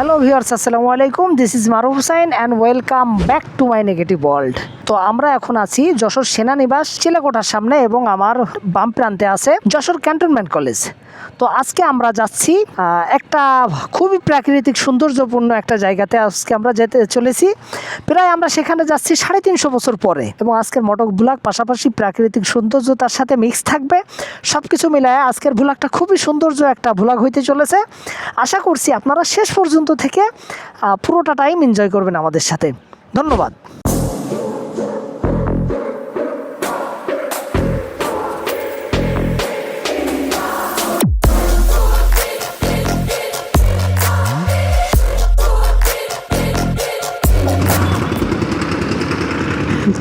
Hello viewers, আসসালামু আলাইকুম। This is Maruf Hussain and welcome back to my negative world. তো আমরা এখন আছি যশোর সেনানিবাস চিলাকোঠার সামনে এবং আমার বাম প্রান্তে আছে যশোর ক্যান্টনমেন্ট কলেজ। তো আজকে আমরা যাচ্ছি একটা খুবই প্রাকৃতিক সৌন্দর্যপূর্ণ একটা জায়গাতে। আজকে আমরা যেতে চলেছি, প্রায় আমরা সেখানে যাচ্ছি 350 বছর পরে। এবং আজকের মটক ভ্লগ পাশাপাশি প্রাকৃতিক সৌন্দর্যতার সাথে মিক্স থাকবে। সব কিছু মিলায় আজকের ভ্লগটা খুবই সৌন্দর্য একটা ভ্লগ হইতে চলেছে। আশা করছি আপনারা শেষ পর্যন্ত থেকে পুরোটা টাইম এনজয় করবেন আমাদের সাথে। ধন্যবাদ।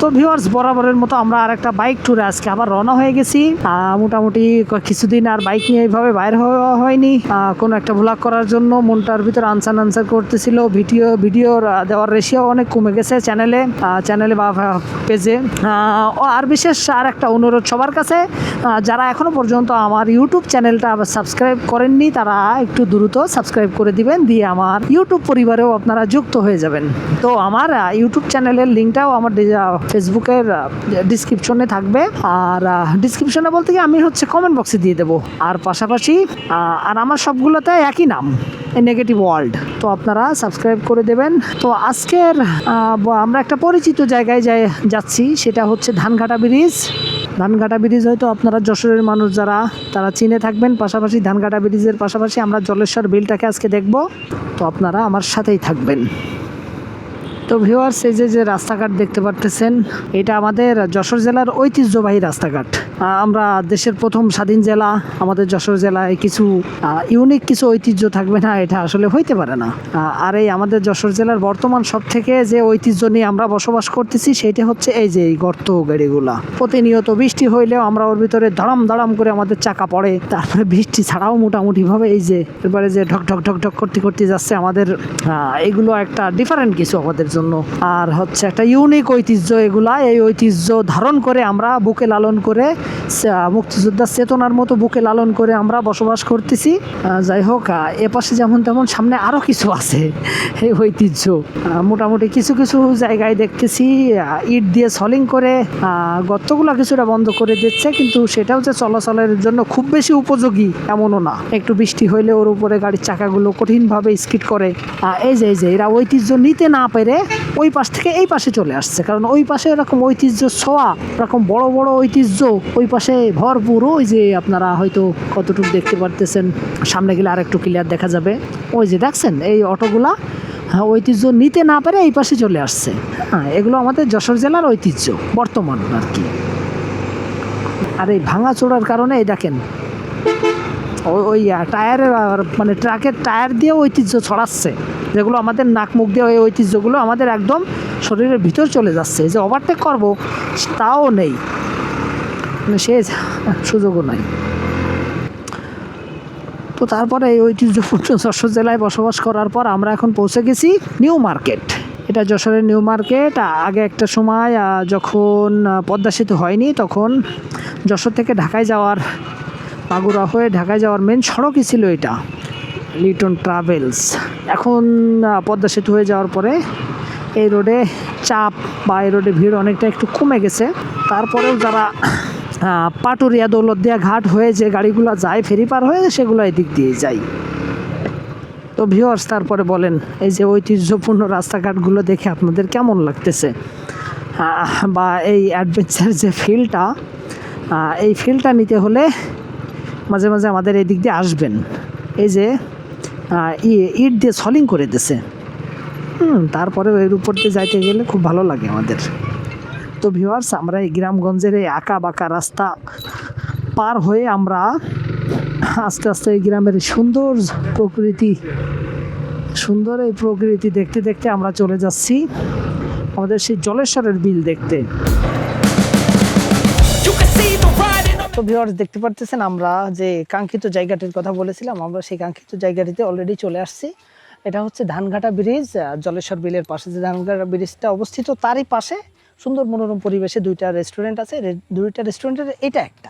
তো ভিউয়ার্স, বরাবরের মতো আমরা আর একটা বাইক ট্যুরে আজকে আবার রওনা হয়ে গেছি। মোটামুটি কিছুদিন আর বাইক নিয়ে এইভাবে বাইর হওয়া হয়নি। কোনো একটা ভ্লগ করার জন্য মনটার ভিতরে আনসার করতেছিল। ভিডিওর দেওয়ার রেশিও অনেক কমে গেছে চ্যানেলে বা পেজে। আর বিশেষ আর একটা অনুরোধ সবার কাছে, যারা এখনও পর্যন্ত আমার ইউটিউব চ্যানেলটা সাবস্ক্রাইব করেননি তারা একটু দ্রুত সাবস্ক্রাইব করে দিবেন, দিয়ে আমার ইউটিউব পরিবারেও আপনারা যুক্ত হয়ে যাবেন। তো আমার ইউটিউব চ্যানেলের লিঙ্কটাও আমার ফেসবুকের ডিসক্রিপশনে থাকবে। আর ডিসক্রিপশনে বলতে কি আমি কমেন্ট বক্সে দিয়ে দেবো। আর পাশাপাশি আর আমার সবগুলোতে একই নাম, নেগেটিভ ওয়ার্ল্ড। তো আপনারা সাবস্ক্রাইব করে দেবেন। তো আজকের আমরা একটা পরিচিত জায়গায় যাচ্ছি, সেটা হচ্ছে ধানঘাটা ব্রিজ। হয়তো আপনারা যশোরের মানুষ যারা তারা চিনে থাকবেন। পাশাপাশি ধানঘাটা ব্রিজের পাশাপাশি আমরা জলেশ্বর বিলটাকে আজকে দেখব। তো আপনারা আমার সাথেই থাকবেন। তো ভিউয়ার্স, এই যে রাস্তাঘাট দেখতে পারতেছেন, এটা আমাদের যশোর জেলার ঐতিহ্যবাহী রাস্তাঘাট। আমরা দেশের প্রথম স্বাধীন জেলা, আমাদের যশোর জেলায় কিছু ইউনিক কিছু ঐতিহ্য থাকবে না, এটা আসলে হইতে পারে না। আর এই আমাদের যশোর জেলার বর্তমান সব থেকে যে ঐতিহ্য নিয়ে আমরা বসবাস করতেছি সেটা হচ্ছে এই যে এই গর্ত গাড়িগুলা। প্রতিনিয়ত বৃষ্টি হইলেও আমরা ওর ভিতরে ধড়াম করে আমাদের চাকা পড়ে। তারপরে বৃষ্টি ছাড়াও মোটামুটি ভাবে এই যে এবারে যে ঢক ঢক করতে যাচ্ছে আমাদের, এগুলো একটা ডিফারেন্ট কিছু আমাদের জন্য। আর একটা ইউনিক ঐতিহ্য এগুলা। এই ঐতিহ্য ধারণ করে আমরা বুকে লালন করে, মুক্তিযোদ্ধার চেতনার মতো বুকে লালন করে আমরা বসবাস করতেছি। যাই হোক, এপাশে যেমন তেমন সামনে আরো কিছু আছে এই ঐতিহ্য। মোটামুটি কিছু জায়গায় দেখতেছি ইট দিয়ে সলিং করে গর্তগুলা কিছুটা বন্ধ করে দিচ্ছে, কিন্তু সেটাও যে চলাচলের জন্য খুব বেশি উপযোগী এমনও না। একটু বৃষ্টি হইলে ওর উপরে গাড়ির চাকাগুলো কঠিনভাবে স্কিড করে। এই যে এরা ঐতিহ্য নিতে না পেরে ওই পাশ থেকে এই পাশে চলে আসছে, কারণ ওই পাশে এরকম ঐতিহ্য ছোঁয়া, এরকম বড় ঐতিহ্য ওই পাশে ভরপুর। ওই যে আপনারা হয়তো কতটুকু দেখতে পারতেছেন, সামনে গেলে আর একটু ক্লিয়ার দেখা যাবে। ওই যে দেখছেন এই অটোগুলা ঐতিহ্য নিতে না পারে এই পাশে চলে আসছে। এগুলো আমাদের যশোর জেলার ঐতিহ্য বর্তমান আর কি। আর এই ভাঙাচোড়ার কারণে এই দেখেন ওই টায়ারের মানে ট্রাকের টায়ার দিয়ে ঐতিহ্য ছড়াচ্ছে, যেগুলো আমাদের নাক মুখ দিয়ে ওই ঐতিহ্যগুলো আমাদের একদম শরীরের ভিতর চলে যাচ্ছে। যে ওভারটেক করবো তাও নেই, সে সুযোগও নাই। তো তারপরে এই ঐতিহ্যপূর্ণ যশোর জেলায় বসবাস করার পর আমরা এখন পৌঁছে গেছি নিউ মার্কেট। এটা যশোরের নিউ মার্কেট। আগে একটা সময় যখন পদ্মা সেতু হয়নি, তখন যশোর থেকে ঢাকায় যাওয়ার, মাগুরা হয়ে ঢাকায় যাওয়ার মেন সড়কই ছিল এটা, লিটন ট্রাভেলস। এখন পদ্মা সেতু হয়ে যাওয়ার পরে এই রোডে চাপ বা এই রোডে ভিড় অনেকটা একটু কমে গেছে। তারপরেও যারা পাটুরিয়া দৌলতদিয়া ঘাট হয়ে যে গাড়িগুলো যায় ফেরি পার হয়ে, সেগুলো এদিক দিয়ে যায়। তো ভিউয়ার্স, তারপরে বলেন এই যে ঐতিহ্যপূর্ণ রাস্তাঘাটগুলো দেখে আপনাদের কেমন লাগতেছে, বা এই অ্যাডভেঞ্চার যে ফিলটা, এই ফিলটা নিতে হলে মাঝে মাঝে আমাদের এই দিক দিয়ে আসবেন। এই যে ইট দিয়ে সলিং করে দিছে, তারপরে এর উপর দিয়ে যাইতে গেলে খুব ভালো লাগে আমাদের। তো ভিউয়ার্স, আমরা এই গ্রামগঞ্জের এই আঁকা বাঁকা রাস্তা পার হয়ে আমরা আস্তে আস্তে এই গ্রামের সুন্দর এই প্রকৃতি দেখতে দেখতে আমরা চলে যাচ্ছি আমাদের সেই জলেশ্বরের বিল দেখতে। তো ভিউয়ার্স, দেখতে পারতেছেন আমরা যে কাঙ্ক্ষিত জায়গাটির কথা বলেছিলাম, আমরা সেই কাঙ্ক্ষিত জায়গাটিতে অলরেডি চলে আসছি। এটা হচ্ছে ধানঘাটা ব্রিজ। জলেশ্বর বিলের পাশে যে ধানঘাটা ব্রিজটা অবস্থিত, তারই পাশে সুন্দর মনোরম পরিবেশে দুইটা রেস্টুরেন্ট আছে। দুইটা রেস্টুরেন্টের এটা একটা।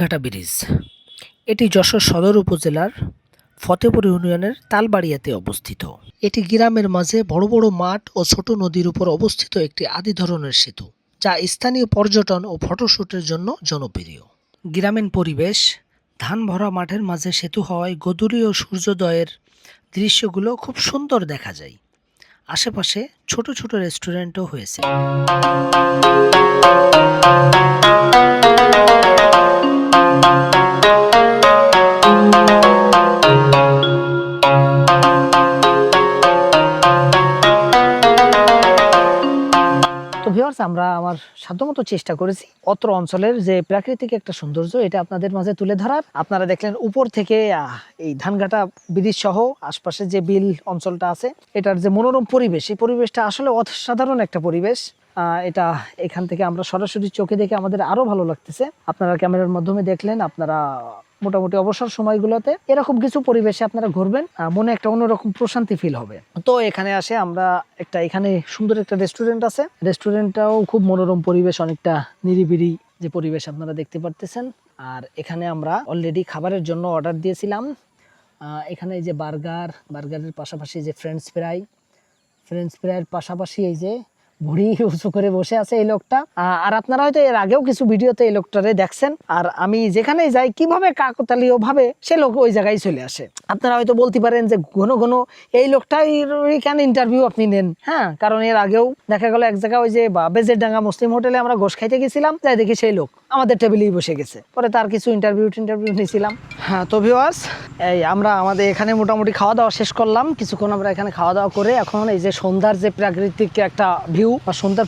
ধানঘাটা ব্রিজ, এটি যশোর সদর উপজেলার ফতেপুর ইউনিয়নের তালবাড়িয়াতে অবস্থিত। এটি গ্রামের মাঝে বড় বড় মাঠ ও ছোট নদীর উপর অবস্থিত একটি আদি ধরনের সেতু, যা স্থানীয় পর্যটন ও ফটোশুটের জন্য জনপ্রিয়। গ্রামীণ পরিবেশ, ধান ভরা মাঠের মাঝে সেতু হওয়ায় গোধূলি ও সূর্যোদয়ের দৃশ্যগুলো খুব সুন্দর দেখা যায়। আশেপাশে ছোট ছোট রেস্টুরেন্টও হয়েছে। তো ভিউয়ার্স, আমরা আমার সাধ্যমতো চেষ্টা করেছি অত্র অঞ্চলের যে প্রাকৃতিক একটা সৌন্দর্য এটা আপনাদের মাঝে তুলে ধরার। আপনারা দেখলেন উপর থেকে এই ধানঘাটা ব্রিজ সহ আশপাশে যে বিল অঞ্চলটা আছে, এটার যে মনোরম পরিবেশ, এই পরিবেশটা আসলে অসাধারণ একটা পরিবেশ। এটা এখান থেকে আমরা সরাসরি চোখে দেখে আমাদের আরো ভালো লাগতেছে। আপনারা ক্যামেরার মাধ্যমে দেখলেন, আপনারা মোটামুটি অবসর সময়গুলোতে এরকম কিছু পরিবেশে আপনারা ঘুরবেন, মনে একটা অন্যরকম প্রশান্তি ফিল হবে। তো এখানে আসে আমরা এখানে সুন্দর একটা রেস্টুরেন্ট আছে, রেস্টুরেন্টটাও খুব মনোরম পরিবেশ, অনেকটা নিরিবিলি যে পরিবেশ আপনারা দেখতে পারতেছেন। আর এখানে আমরা অলরেডি খাবারের জন্য অর্ডার দিয়েছিলাম। এখানে এই যে বার্গারের পাশাপাশি যে ফ্রেঞ্চ ফ্রাইয়ের পাশাপাশি এই যে ভুড়ি উঁচু করে বসে আছে এই লোকটা। আর আপনারা হয়তো এর আগেও কিছু ভিডিওতে এই লোকটারে দেখছেন। আর আমি যেখানেই যাই কিভাবে কাকতালীয় ভাবে সে লোক ওই জায়গায় চলে আসে। আপনারা হয়তো বলতে পারেন যে ঘন ঘন এই লোকটাই কেন ইন্টারভিউ আপনি নেন। হ্যাঁ, কারণ এর আগেও দেখা গেল এক জায়গায় ওই যে বেজেরডাঙ্গা মুসলিম হোটেলে আমরা গোশ খাইতে গেছিলাম, যাই দেখি সেই লোক আমাদের টেবিলেই বসে গেছে। পরে তার কিছু ইন্টারভিউ নিয়েছিলাম। হ্যাঁ, তো ভিউয়ার্স, এই আমরা আমাদের এখানে মোটামুটি খাওয়া দাওয়া শেষ করলাম। কিছুক্ষণ আমরা এখানে খাওয়া দাওয়া করে এখন এই যে সন্ধ্যার যে প্রাকৃতিক একটা ভিউ বা সন্ধ্যার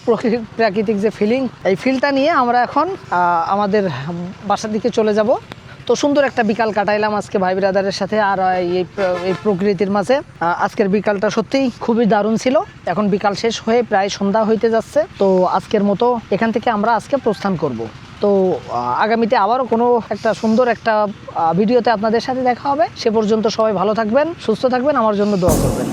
প্রাকৃতিক যে ফিলিং, এই ফিলটা নিয়ে আমরা এখন আমাদের বাসার দিকে চলে যাব। তো সুন্দর একটা বিকাল কাটাইলাম আজকে ভাই ব্রাদারের সাথে আর এই প্রকৃতির মাঝে। আজকের বিকালটা সত্যিই খুবই দারুণ ছিল। এখন বিকাল শেষ হয়ে প্রায় সন্ধ্যা হইতে যাচ্ছে। তো আজকের মতো এখান থেকে আমরা আজকে প্রস্থান করব। তো আগামীতে আবারও কোনো একটা সুন্দর একটা ভিডিওতে আপনাদের সাথে দেখা হবে। সে পর্যন্ত সবাই ভালো থাকবেন, সুস্থ থাকবেন, আমার জন্য দোয়া করবেন।